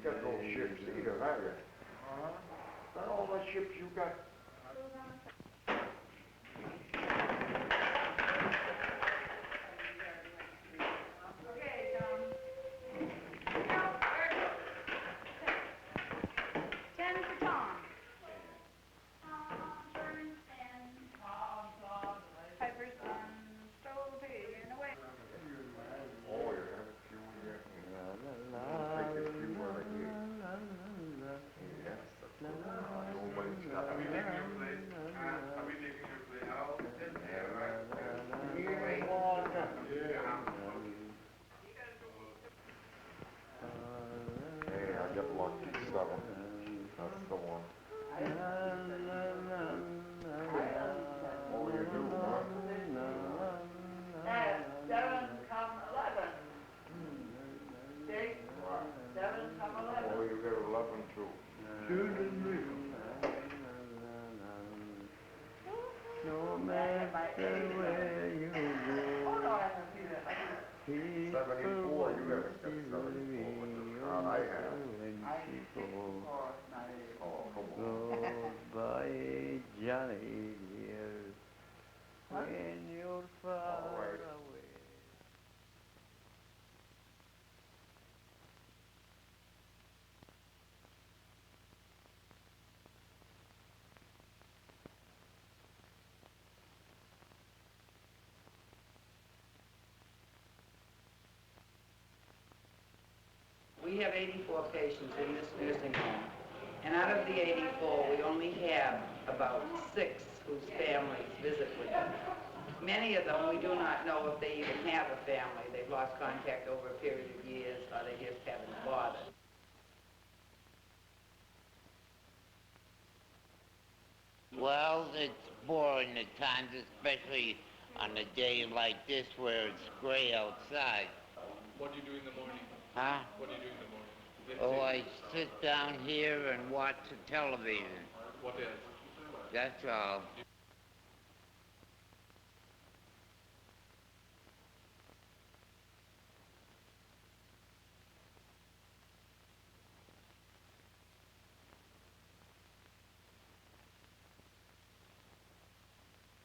got no ships either, have you? Not all the ships you got. No matter where you go, 74, you haven't got 74, but the crowd I have. Oh, come on. Goodbye, Johnny dear, when you're far away. We have 84 patients in this nursing home, and out of the 84, we only have about 6 whose families visit with them. Many of them, we do not know if they even have a family. They've lost contact over a period of years, or they just haven't bothered. Well, it's boring at times, especially on a day like this where it's gray outside. What do you do in the morning? Huh? What do you do in the morning? Oh, I sit down here and watch the television. What else? That's all.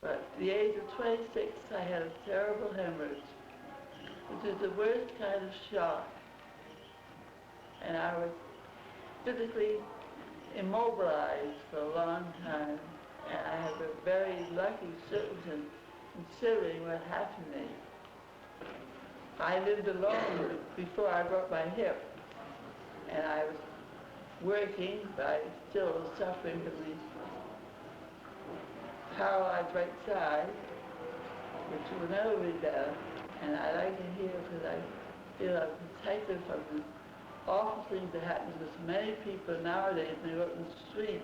But at the age of 26, I had a terrible hemorrhage, which is the worst kind of shock. And I was physically immobilized for a long time. And I have a very lucky situation considering what happened to me. I lived alone before I broke my hip. And I was working, but I still was suffering from the paralyzed right side, which will never be better. And I like it here because I feel I'm protected from the awful things that happen to so many people nowadays when they go in the street.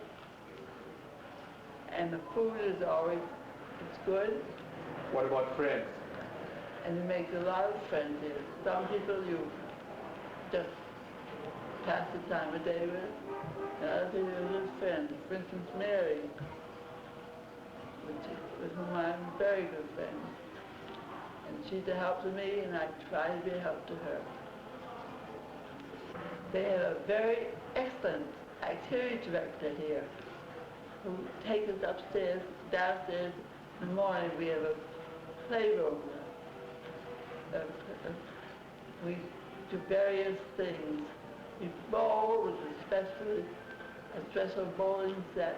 And the food is always, it's good. What about friends? And you make a lot of friends here. Some people you just pass the time of day with, and other people are good friends. For instance, Mary, with whom I'm very good friends. And she's a help to me, and I try to be a help to her. They have a very excellent activity director here who takes us upstairs, downstairs. In the morning we have a playroom. We do various things. We bowl with a special bowling set.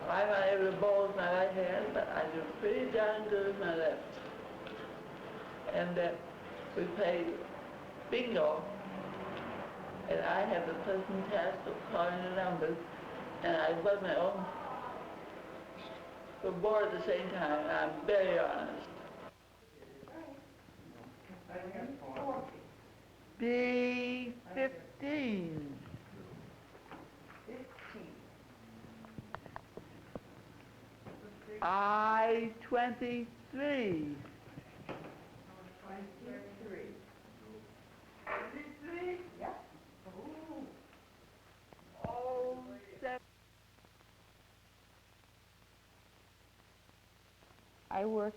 I'm not able to bowl with my right hand, but I do pretty darn good with my left. And we play bingo. And I have the pleasant task of calling the numbers, and I run my own board at the same time, and I'm very honest. B15. I-23. 23? Yeah. Oh, 7. I work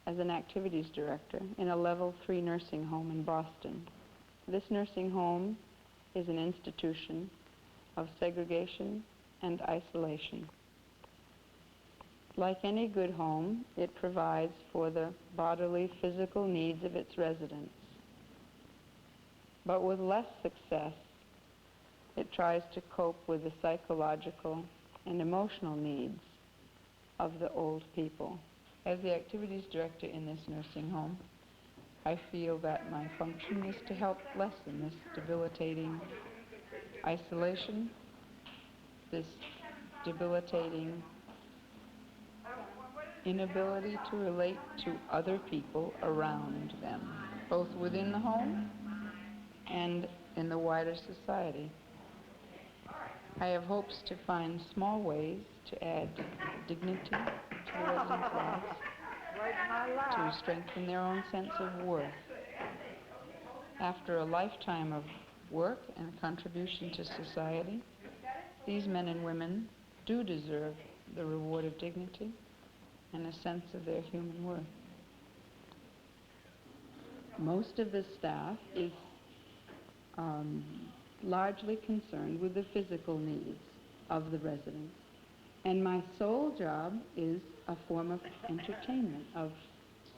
as an activities director in a level 3 nursing home in Boston. This nursing home is an institution of segregation and isolation. Like any good home, it provides for the bodily, physical needs of its residents. But with less success, it tries to cope with the psychological and emotional needs of the old people. As the activities director in this nursing home, I feel that my function is to help lessen this debilitating isolation, this debilitating inability to relate to other people around them, both within the home and in the wider society. I have hopes to find small ways to add dignity to the residents' lives, to strengthen their own sense of worth. After a lifetime of work and contribution to society, these men and women do deserve the reward of dignity and a sense of their human worth. Most of the staff is largely concerned with the physical needs of the residents. And my sole job is a form of entertainment, of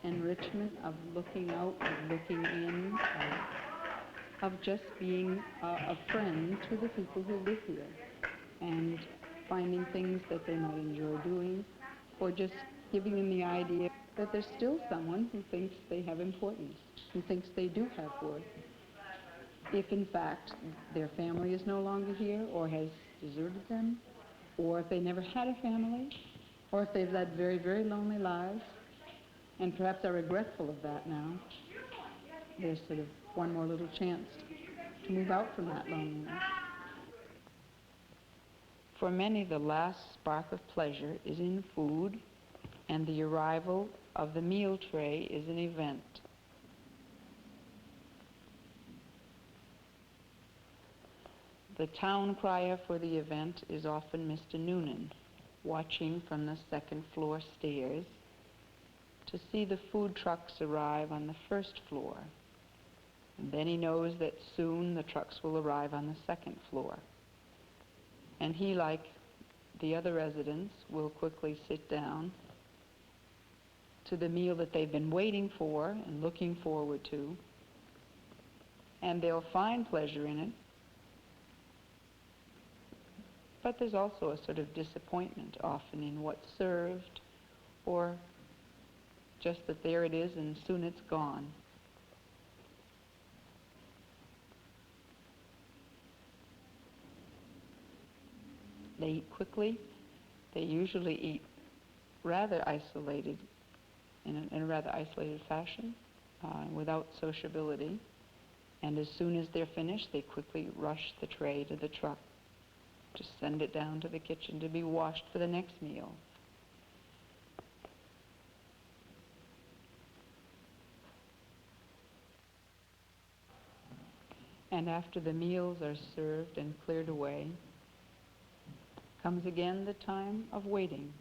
enrichment, of looking out, of looking in, of just being a friend to the people who live here and finding things that they might enjoy doing, or just giving them the idea that there's still someone who thinks they have importance, who thinks they do have worth. If in fact their family is no longer here or has deserted them, or if they never had a family, or if they've led very, very lonely lives, and perhaps are regretful of that now, there's sort of one more little chance to move out from that loneliness. For many, the last spark of pleasure is in food, and the arrival of the meal tray is an event. The town crier for the event is often Mr. Noonan, watching from the second floor stairs to see the food trucks arrive on the first floor. And then he knows that soon the trucks will arrive on the second floor. And he, like the other residents, will quickly sit down to the meal that they've been waiting for and looking forward to. And they'll find pleasure in it. But there's also a sort of disappointment often in what's served, or just that there it is and soon it's gone. They eat quickly. They usually eat rather isolated, in a rather isolated fashion, without sociability. And as soon as they're finished, they quickly rush the tray to the truck to send it down to the kitchen to be washed for the next meal. And after the meals are served and cleared away, comes again the time of waiting,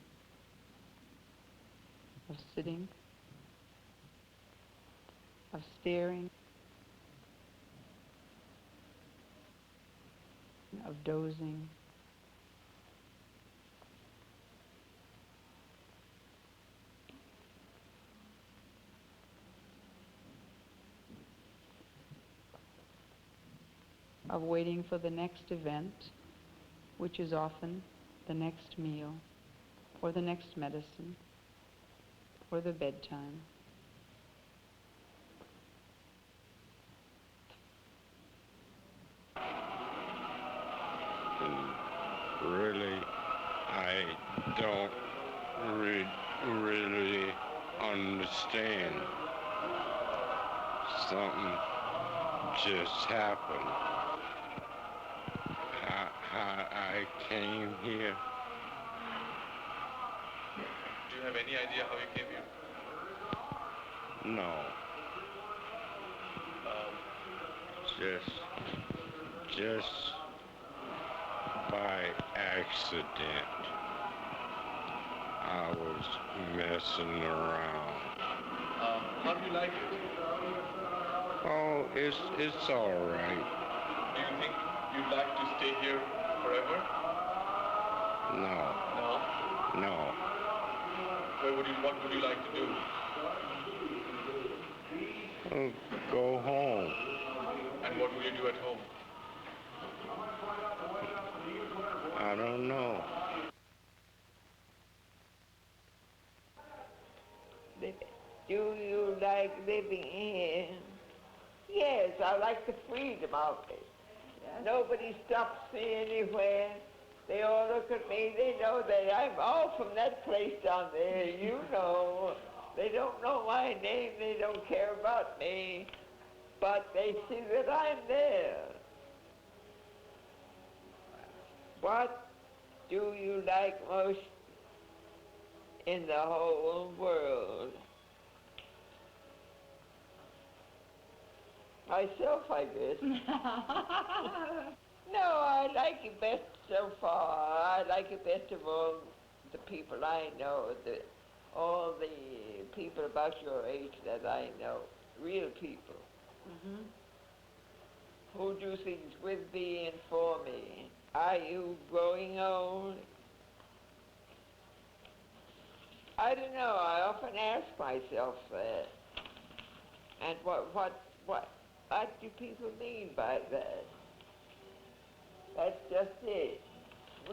of sitting, of staring, of dozing. Of waiting for the next event, which is often the next meal, or the next medicine, or the bedtime. Really, I don't really understand. Something just happened. How I came here. Do you have any idea how you came here? No. Just by accident. I was messing around. How do you like it? Oh, it's all right. Do you think like to stay here forever? No, No. no. What would you like to do? Go home. And what will you do at home? I don't know. Do you like living here? Yes, I like the freedom of it. Nobody stops me anywhere. They all look at me. They know that I'm all from that place down there, you know. They don't know my name. They don't care about me. But they see that I'm there. What do you like most in the whole world? Myself, I guess. No, I like it best so far. I like it best of all the people I know, all the people about your age that I know, real people, who do things with me and for me. Are you growing old? I don't know. I often ask myself that. And what do people mean by that? That's just it.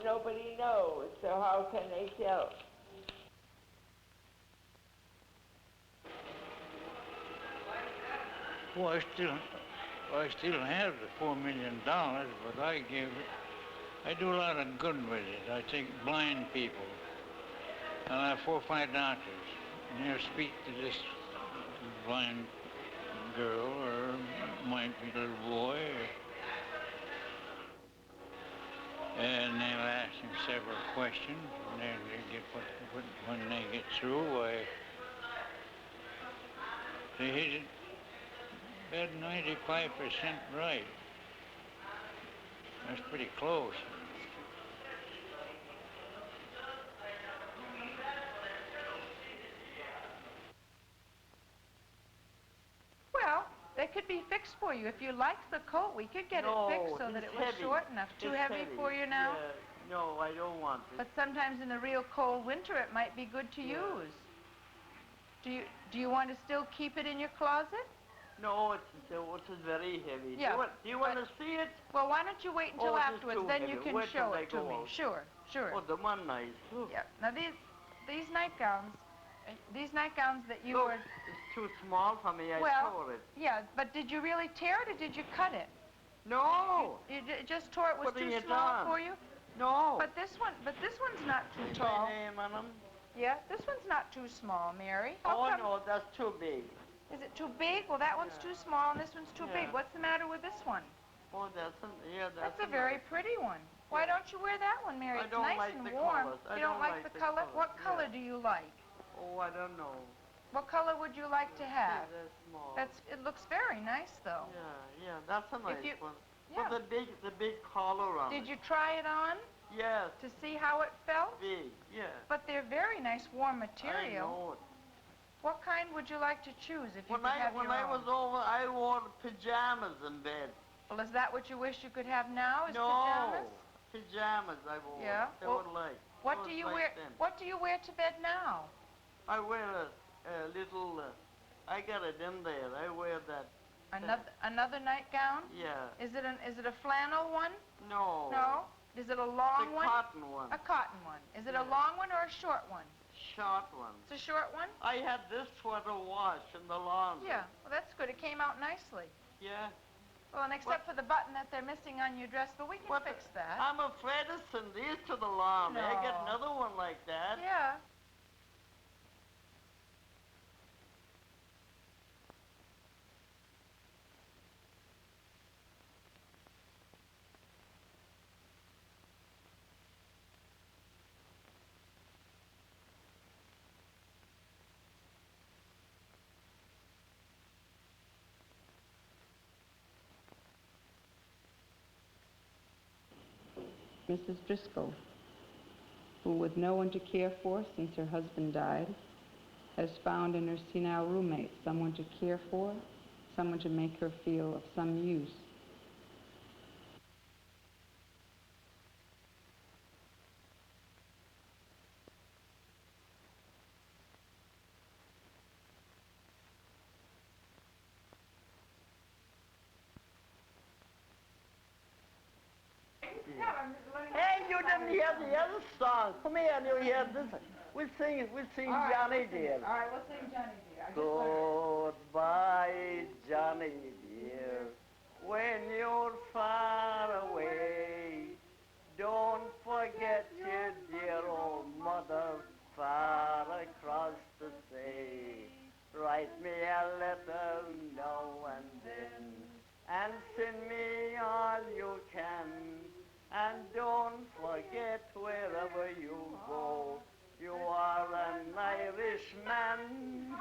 Nobody knows, so how can they tell? Well, I still have the $4 million, but I do a lot of good with it. I take blind people, and I have 4 or 5 doctors, and they'll speak to this blind girl, or might be a little boy, and they'll ask him several questions, and then they get when they get through, he's about 95% right. That's pretty close. Well, they could be fixed for you. If you liked the coat, we could get it fixed so that it was short enough. Too heavy for you now? Yeah, no, I don't want it. But sometimes in the real cold winter, it might be good to use. Do you want to still keep it in your closet? No, it's very heavy. Yeah, do you want to see it? Well, why don't you wait until afterwards, then you can Wait show till it to me. out. Sure. Oh, the one nice. Look. Yeah. Now these nightgowns that you Look, were... it's too small for me. I tore it. Yeah, but did you really tear it or did you cut it? No. You just tore it was Putting too it small on. for you? No. But this one's not too Is tall. my name on them? Yeah, this one's not too small, Mary. Oh, no, that's too big. Is it too big? Well, that one's too small and this one's too big. Yeah. What's the matter with this one? Oh, that's That's a very pretty one. Why don't you wear that one, Mary? I It's don't nice like and the warm. colors. I You don't don't like like the the color? colors, What color yeah. do you like? Oh, I don't know. What color would you like to have? They're small. It looks very nice though. Yeah, that's a nice you- one. yeah. But the big collar on Did it. you try it on Yes, to see how it felt? big, yeah. But they're very nice warm I material. know it. What kind would you like to choose if you When could I have your own? was over, I wore pajamas in bed. Well, is that what you wish you could have now? Is No, pajamas? pajamas I wore. Yeah, They well, were like. What it do was you like wear? them. What do you wear to bed now? I wear a little. I got it in there. I wear that. Another nightgown? Yeah. Is it a flannel one? No. No. Is it a The long one? cotton one. A cotton one. Is it a Yeah. long one or a short one? Short one. It's a short one? I had this sweater washed in the laundry. Yeah. Well, that's good. It came out nicely. Yeah. Well, and except for the button that they're missing on your dress, but we can What fix that. I'm afraid to send these to the laundry. I get No. another one like that. Yeah. Mrs. Driscoll, who with no one to care for since her husband died, has found in her senile roommate someone to care for, someone to make her feel of some use. No, I'm just learning. Hey, you didn't hear the other song. Come here and you hear this. We'll sing All right, Johnny we'll sing dear. it. All right, we'll sing Johnny dear. I just learned. Goodbye, Johnny dear. When you're far away, don't forget your dear old mother far across the sea. Write me a letter now and then, and send me all you can. And don't forget wherever you go, you are an Irishman.